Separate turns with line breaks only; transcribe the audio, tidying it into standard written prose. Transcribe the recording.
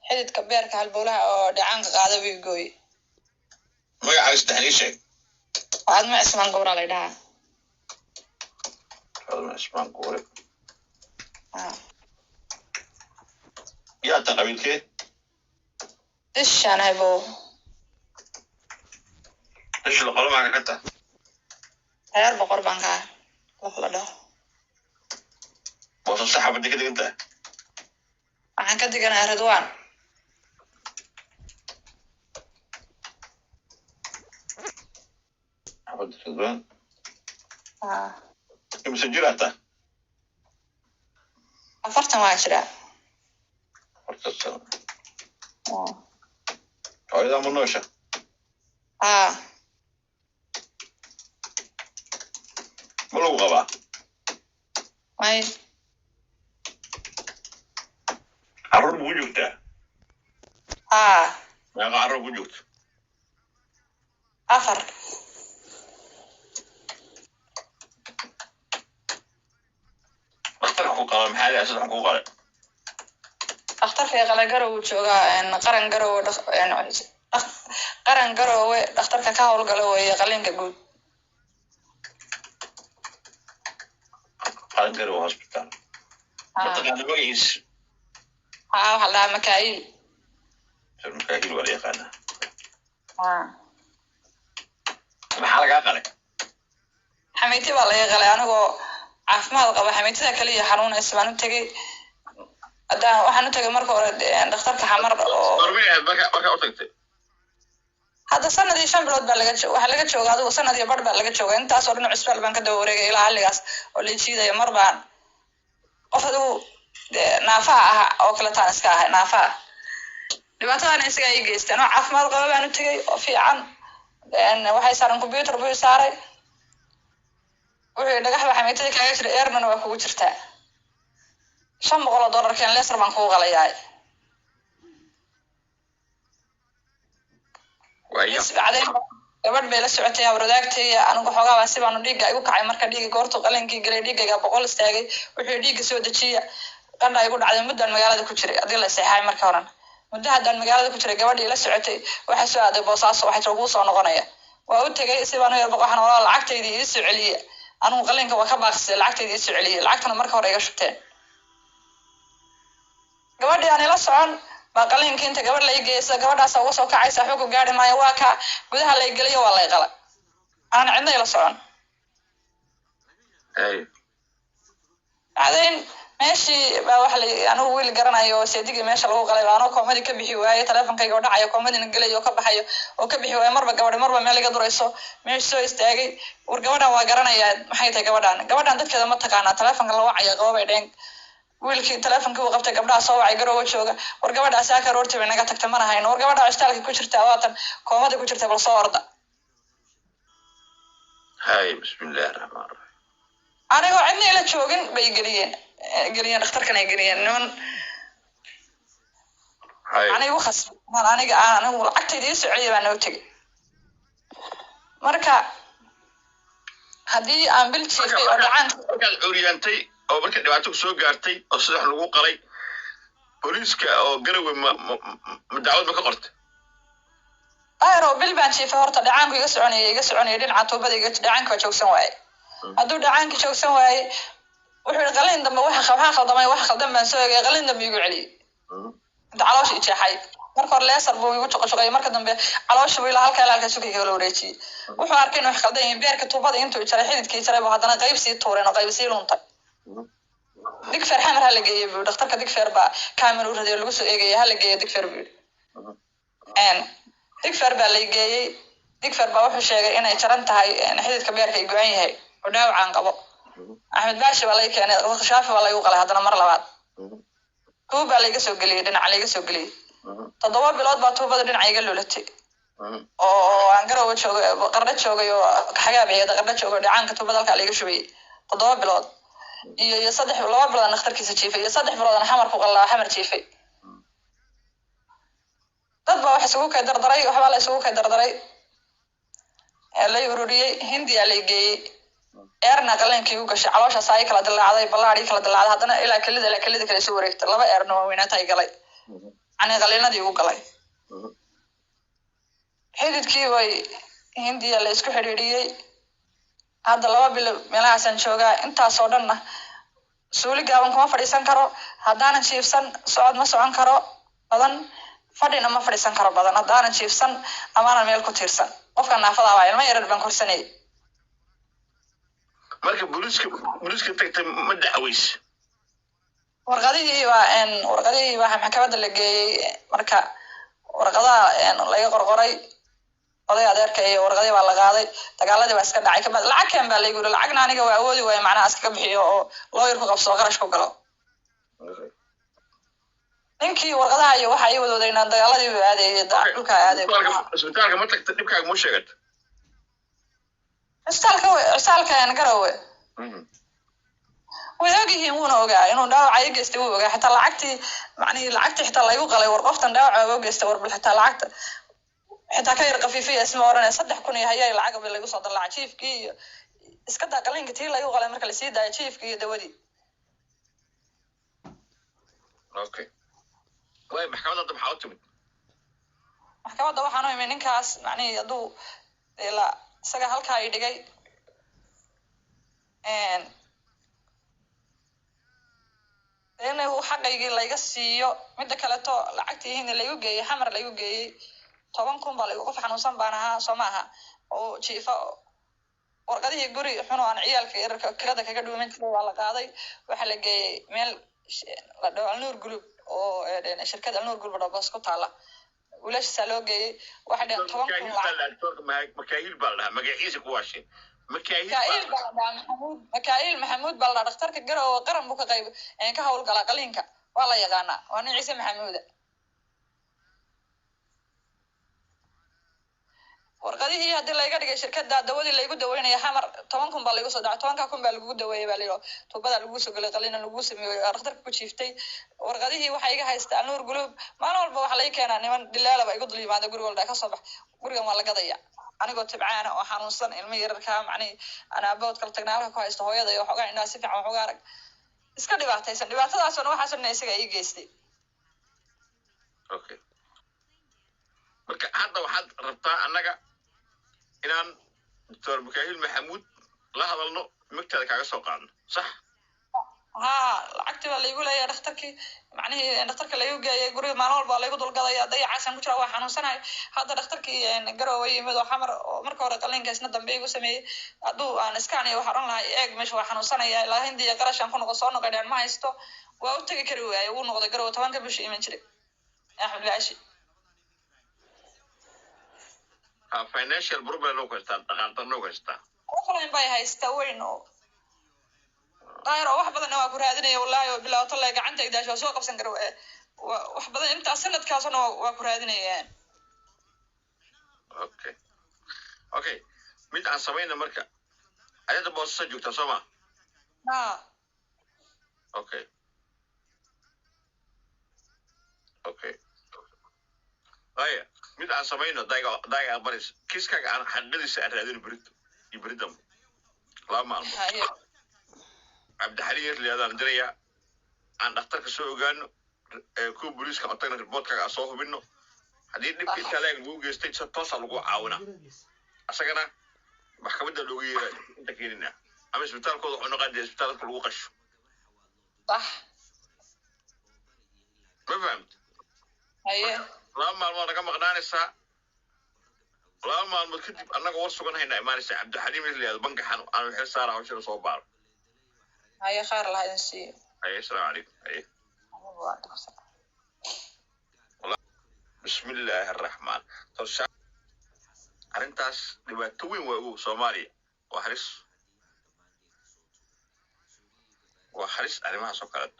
xididka beerka halbowlaha oo dhacaanka qaada way gooy
magacaas taxliishay
waxaad ma ismaan gowra la dhahaa
ma ismaan gowra yaa taqabilkee
ishaan haybo
ish la qolo maaga kata
reer boqor baan kaa la dhaho
boosas saxaabada ka diganta
waxaan ka diganahay Ridwaan
xabad Ridwaan imse jirata
40 waa jira
40 sano hooyada ma noosha ma lagu qabaa
may
carruur buu joogtaa meeqa carruur buu joogta
4
dhakhtarka ku qaba maxaa leeyahay saddex ku qalay
dhakhtarka qala garow jooga qaran garow dhakhtarka ka howlgalo way qalinka guud
qaran garow hospital mataqaana magaciis
waxa la makaayil
wala yaqaana maxaa laga qalay
xamiiti baa laga qalay anigoo caafimaad qaba xamiitida kaliya xanuunaysa baan u tagay hadaan waxaan u tagay marka hore dhakhtarka xamar oo
marka u tagtay
hadda sanadii 5 bilood baa waxa laga joogaa adigu sanadii bar baa laga joogaa intaas oo dhan cusbal baan ka daba wareegay ilaa xilligaas oo la jiiday mar baan qof adigu naafa oo kala taan iska ahay naafa dhibaatadan isaga ay geysteen oo caafimaad qaba baan u tagay oo fiican waxay saaran computer buu saaray wixii dhagax waxa meetay kaaga jira eerna waa kugu jirtaa $500 keen leesar baan kugu qalayaay
waayo
gabadh bay la socotay awradaagtay anigu xoogaa si baan dhiiga igu kacay marka dhiiga goortu qalinkii galay dhiiga 100 istaagay wixii dhiiga soo dajiya qandha igu dhacday muddan magaalada ku jiray adii la saxay marka horan muddo hadan magaalada ku jiray gabadhii la socotay waxa soo aaday Boosaaso waxa ugu soo noqonaya waa u tagay si baan yar waxaan walaal lacagtaydi ii soo celiyay anigu qalinka waa ka baaqsay lacagtaydi ii soo celiyay lacagtana marka hore iga shubteen gabadhii aan la socon qalinka inta gabadh la igeeyay gabadhaas ugu soo kacaysa xog u gaari maayo waa ka gudaha la igeliyo waa la qalay aan cidna ila socon adeen meeshii baa wax la anigu wiil garanayo seedigi meesha lagu qalay baano koomadi ka bixi waayay teleefankayga oo dhacayo koomadina galayo ka baxayo oo ka bixi waayay marba meel iga durayso meesha soo istaagay war gabadhan waa garanaya maxay tahay gabadhan dadkeeda ma taqaana teleefanka la wacayo qoobay dheen wiilkii teleefankii uu qabtay gabdhaha soo wacay garoowa jooga war gabadhaas aa ka roortay naga tagtay mana hayno war gabadha cistaalka ku jirta waatan koomada ku jirta bal soo orda
hay bismillaahir rahmaanir rahiim
aniga cidna ila joogin bay geliyeen dhakhtarkan ay geliyeen niman anigu khasban anigu lacagtayda soo celiyay baan u tagay marka hadii aan bil jiifay oo dhacaan
uriyantay oo marka dhibaato soo gaartay oo sida lagu qalay booliiska oo garowe ma dacwad ma ka qortay
ayro bil baan jiifay horta dhacaanku iga soconayay dhinaca toobada iga dhacaanka joogsan waayay hadduu dhacaanka joogsan waayay wuxuu qalin dambe waxa khaldamay wax khaldan baan soo eegay qalin dambe igu celiyay caloosh i jeexay marka hore leesar buu igu joqoshaqay marka dambe caloosh buu ilaa halka suuqiga la wareejiyay wuxuu arkay inuu wax khaldan yahay beerka toobada intuu jaray xididkii jaray buu haddana qayb sii tuureen oo qayb sii luntay digfer xamar hala geeyay buu dhakhtarka digfer baa kaamiro raadiyo lagu soo eegay hala geeyay digfer buu digfer baa la geeyay digfer baa wuxuu sheegay inay jaran tahay xididka beerka ay go'an yahay oo dhaawacaan qabo Ahmed Baashi baa la keenay Shaafi baa lagu qalay haddana mar labaad tuuba laga soo galiyay dhinaca laga soo galiyay 7 bilood baa tuubada dhinaca iga lulatay oo aan garow joogay qarda joogay oo xagaabiyada qarda joogay dhacaanka tuubada halka laga shubay 7 bilood iyo 3 bilood dhakhtarkiisa jiifay iyo 3 bilood xamar ku qalaa xamar jiifay dad baa wax isugu ka dardaray waxba la isugu ka dardaray la ururiyay hindiya la geeyay eerna qalinkii u gashay caloosha saay kala dilaacday ballaadhi kala dilaacday haddana ilaa kalida kala soo wareegtay 2 eerna waa weynaa tay galay يعني قلينا دي وقلي xididkii way hindiya la isku xidhiidhiyey hadda 2 bil meelahaasaan joogaa intaasoo dhanna suuli gaaban kuma fadhiisan karo haddaanan jiifsan socod ma socon karo badan fadhina ma fadhiisan karo badan haddaanan jiifsan amaanan meel ku tiirsan qofka naafada waa ilmo yarar baan korsanayay
marka booliiska tagtay ma dacways
warqadihii waa maxkamadda la geeyey marka warqadaha laga qorqoray oday adeerka iyo warqadii baa la qaaday dagaaladii baa iska dhacay kabad lacag keen baa laygu yiri lacagna aniga waa awoodi waayo macnaha iskaga bixiyo oo lawyer ku qabso qarash ku galo ninkii warqadaha iyo waxa ay wadoodaynaa dagaaladii buu aadeeyay dhulka aaday
isbitaalka ma tagtay dhibkaaga ma sheegad
isbitaalka garowe way ogyihiin wuuna ogaa inuu dhaawac ay geystay wuu ogaa xitaa lacagtii xitaa laygu qalay war qoftan dhaawac oo geystay war bal xitaa lacagta xitaa ka yar qafiifiya isma oranay 3,000 iyo hayay lacag bay lagu soo dalacay chiefkii iyo iska daa qalinka tii laygu qalay marka la sii daayo chiefkii iyo dawadii
okay way maxkamadda maxaa u timid
maxkamadda waxaan u imay ninkaas macnihii hadduu ilaa isaga halkaa ay dhigay inuu xaqaygii layga siiyo midda kaleto lacagtii hindi laygu geeyey xamar laygu geeyey 10,000 baa laygu qof xanuunsan baan ahaa soo maaha oo jiifa warqadihii guri xun oo aan ciyaalka yararka kirada kaga dhuuman jiray waa la qaaday waxaa la geeyey meel la dhaho alnuur group oo shirkad alnuur group oo boos ku taala wiilasha loo geeyey waxa dhan
10,000 makaahil baa la magaciisa ku waashay
makaahil maxamuud baa la dhakhtarka garow qaran buu ka qayb ka hawlgala qalinka waa la yaqaanaa waa nin ciise maxamuuda warqadihii haddii layga dhigay shirkadda dawadii laygu daweynaya xamar 10,000 baa laygu soo dhacay 10,000 baa lagu daweeyay baa layidhi tuubada lagu soo galay qalina lagu sameeyay dhakhtarka ku jiiftay warqadihii waxay iga haystaa nuur guluub maalin walba waxa lay keenaa niman dilaalaba igu dul yimaada guriga walba ka soo bax gurigan waa la gadaya anigoo tibcaana oo xanuunsan ilmo yararka macnii ana abood kala tagnaalka ku haysto hooyada iyo xogaa indhaha si fiican xogaa arag iska dhibaataysan dhibaatadaasoo waxaasna isaga ii geystay
okay marka hadda waxaad rabtaa annaga inaan Dr. Mikail Maxamuud la hadalno magtaada kaaga soo qaadno sax
lacagtii baa laygu leeyahay dhakhtarkii macnihii dhakhtarka laygu geeyay guriga maalin walba laygu dulgadaya dayacaasan ku jira waa xanuunsanahay hadda dhakhtarkii garowe yimid oo xamar oo marka hore qalinka isna dambe igu sameeyey hadduu aan iskaaniyo waxaa odhan lahay eeg meesha waa xanuunsanaya ilaa hindiya qarashaan ku noqo soo noqodhaan ma haysto waa u tegi kari waaye wuu noqday garowe 10 bishii iman jiray axmed laashi
financial problem loo kastaa dhaqaalaha loo kastaa
waxaan bay haystaa weyn oo daayro wax badan waa ku raadinaya wallahi oo bilaa tolay gacantayda soo qabsan karo wax badan inta sanadkaasna waa ku raadinayaan okay mid aan sameeyna marka ayada boos joogta Soomaa okay haya mid aan sameeyno daaga baris kiiskaga aan xaqadiisa aan raadin bridam la maalmo عبد الحليم اللي هذا ندريا عن أختار كسوق جانو كوب بوليس كم أعطينا الريبورت كأصوه منه هذه نبكي تلاقي جوجل ستيت ستوصل لجوا عاونا أسكنا محكمة اللوجية أنت كيرنا أما سبتال كله أنا قاعد سبتال كله قش صح ما فهمت أيه لما المرة كم غناني الساعة لما المكتب أنا قوي سكون هنا ما نسي عبد الحليم اللي هذا بنك حنو أنا بحس صار عم شنو صوبار هاي خير الله ينسي هاي السلام عليكم هاي بسم الله الرحمن ترشح أرنتاس دبتوين وأبو سومالي وحرس أنا ما سكرت